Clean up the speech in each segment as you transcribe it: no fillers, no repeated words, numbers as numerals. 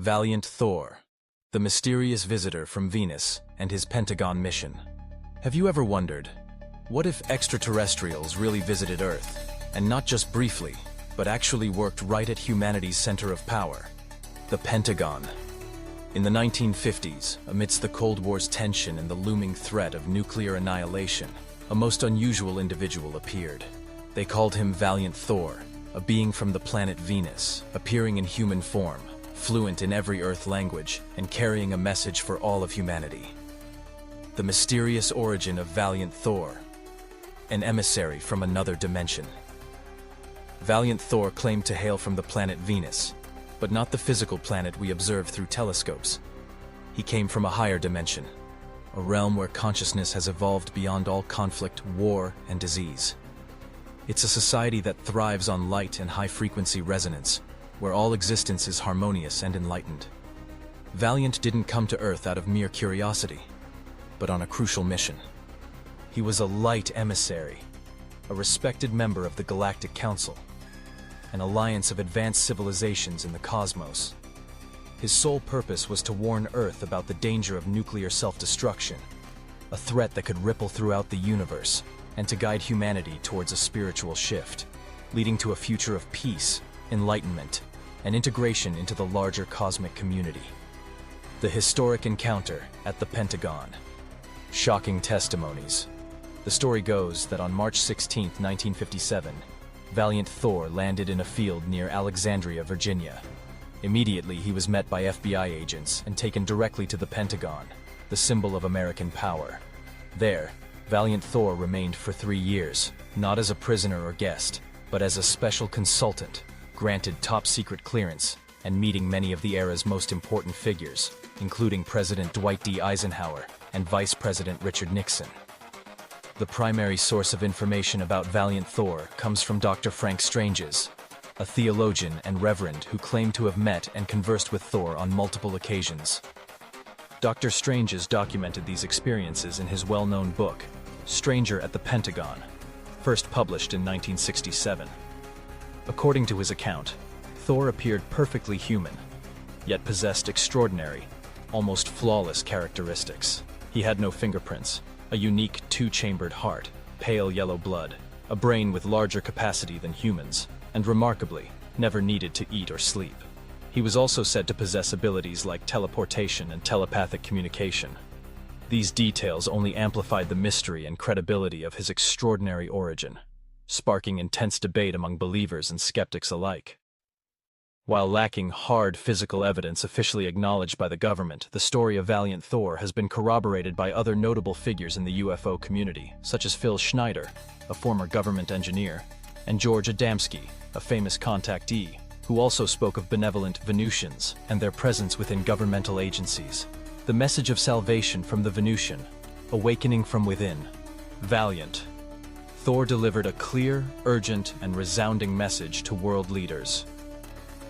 Valiant Thor, the mysterious visitor from Venus and his Pentagon mission. Have you ever wondered, what if extraterrestrials really visited Earth, and not just briefly, but actually worked right at humanity's center of power, the Pentagon? In the 1950s, amidst the Cold War's tension and the looming threat of nuclear annihilation, a most unusual individual appeared. They called him Valiant Thor, a being from the planet Venus, appearing in human form, fluent in every Earth language, and carrying a message for all of humanity. The mysterious origin of Valiant Thor, an emissary from another dimension. Valiant Thor claimed to hail from the planet Venus, but not the physical planet we observe through telescopes. He came from a higher dimension, a realm where consciousness has evolved beyond all conflict, war, and disease. It's a society that thrives on light and high-frequency resonance, where all existence is harmonious and enlightened. Valiant didn't come to Earth out of mere curiosity, but on a crucial mission. He was a light emissary, a respected member of the Galactic Council, an alliance of advanced civilizations in the cosmos. His sole purpose was to warn Earth about the danger of nuclear self-destruction, a threat that could ripple throughout the universe, and to guide humanity towards a spiritual shift, leading to a future of peace, enlightenment, and integration into the larger cosmic community. The historic encounter at the Pentagon. Shocking testimonies. The story goes that on March 16, 1957, Valiant Thor landed in a field near Alexandria, Virginia. Immediately, he was met by FBI agents and taken directly to the Pentagon, the symbol of American power. There, Valiant Thor remained for 3 years, not as a prisoner or guest, but as a special consultant, granted top-secret clearance, and meeting many of the era's most important figures, including President Dwight D. Eisenhower and Vice President Richard Nixon. The primary source of information about Valiant Thor comes from Dr. Frank Stranges, a theologian and reverend who claimed to have met and conversed with Thor on multiple occasions. Dr. Stranges documented these experiences in his well-known book, Stranger at the Pentagon, first published in 1967. According to his account, Thor appeared perfectly human, yet possessed extraordinary, almost flawless characteristics. He had no fingerprints, a unique two-chambered heart, pale yellow blood, a brain with larger capacity than humans, and remarkably, never needed to eat or sleep. He was also said to possess abilities like teleportation and telepathic communication. These details only amplified the mystery and credibility of his extraordinary origin, sparking intense debate among believers and skeptics alike. While lacking hard physical evidence officially acknowledged by the government, the story of Valiant Thor has been corroborated by other notable figures in the UFO community, such as Phil Schneider, a former government engineer, and George Adamski, a famous contactee, who also spoke of benevolent Venusians and their presence within governmental agencies. The message of salvation from the Venusian, awakening from within. Valiant Thor delivered a clear, urgent, and resounding message to world leaders.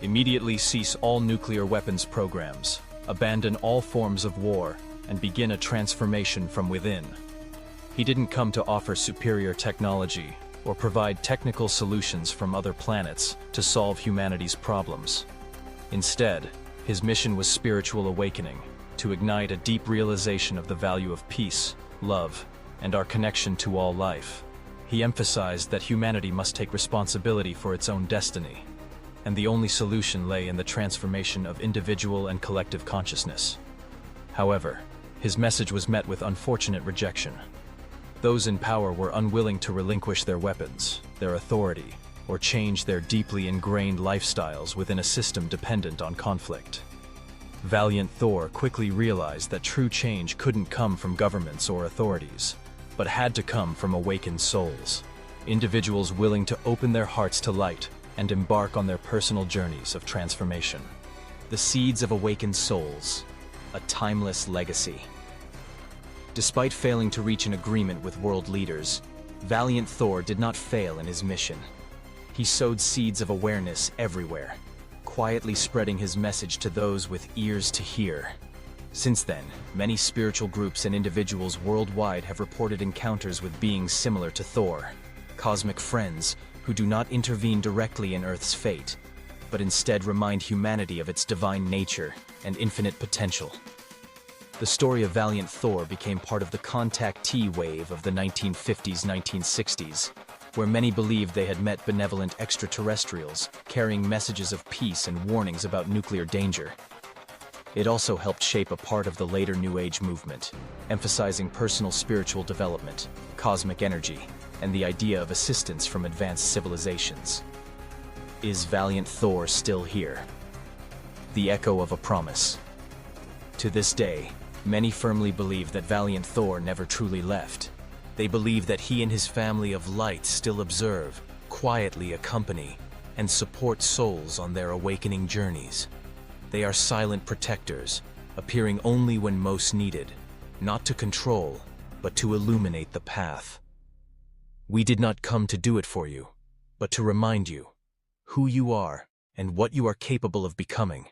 Immediately cease all nuclear weapons programs, abandon all forms of war, and begin a transformation from within. He didn't come to offer superior technology or provide technical solutions from other planets to solve humanity's problems. Instead, his mission was spiritual awakening, to ignite a deep realization of the value of peace, love, and our connection to all life. He emphasized that humanity must take responsibility for its own destiny, and the only solution lay in the transformation of individual and collective consciousness. However, his message was met with unfortunate rejection. Those in power were unwilling to relinquish their weapons, their authority, or change their deeply ingrained lifestyles within a system dependent on conflict. Valiant Thor quickly realized that true change couldn't come from governments or authorities, but had to come from awakened souls, individuals willing to open their hearts to light and embark on their personal journeys of transformation. The seeds of awakened souls, a timeless legacy. Despite failing to reach an agreement with world leaders, Valiant Thor did not fail in his mission. He sowed seeds of awareness everywhere, quietly spreading his message to those with ears to hear. Since then, many spiritual groups and individuals worldwide have reported encounters with beings similar to Thor, cosmic friends who do not intervene directly in Earth's fate, but instead remind humanity of its divine nature and infinite potential. The story of Valiant Thor became part of the contactee wave of the 1950s-1960s, where many believed they had met benevolent extraterrestrials, carrying messages of peace and warnings about nuclear danger. It also helped shape a part of the later New Age movement, emphasizing personal spiritual development, cosmic energy, and the idea of assistance from advanced civilizations. Is Valiant Thor still here? The echo of a promise. To this day, many firmly believe that Valiant Thor never truly left. They believe that he and his family of light still observe, quietly accompany, and support souls on their awakening journeys. They are silent protectors, appearing only when most needed, not to control, but to illuminate the path. We did not come to do it for you, but to remind you who you are and what you are capable of becoming.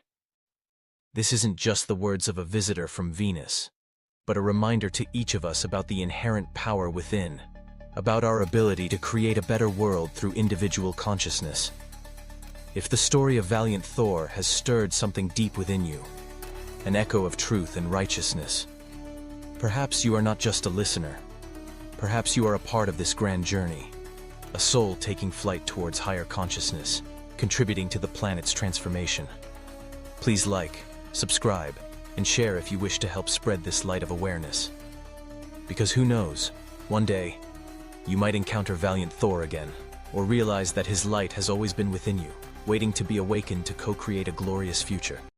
This isn't just the words of a visitor from Venus, but a reminder to each of us about the inherent power within, about our ability to create a better world through individual consciousness. If the story of Valiant Thor has stirred something deep within you, an echo of truth and righteousness, perhaps you are not just a listener. Perhaps you are a part of this grand journey, a soul taking flight towards higher consciousness, contributing to the planet's transformation. Please like, subscribe, and share if you wish to help spread this light of awareness. Because who knows, one day, you might encounter Valiant Thor again, or realize that his light has always been within you, waiting to be awakened to co-create a glorious future.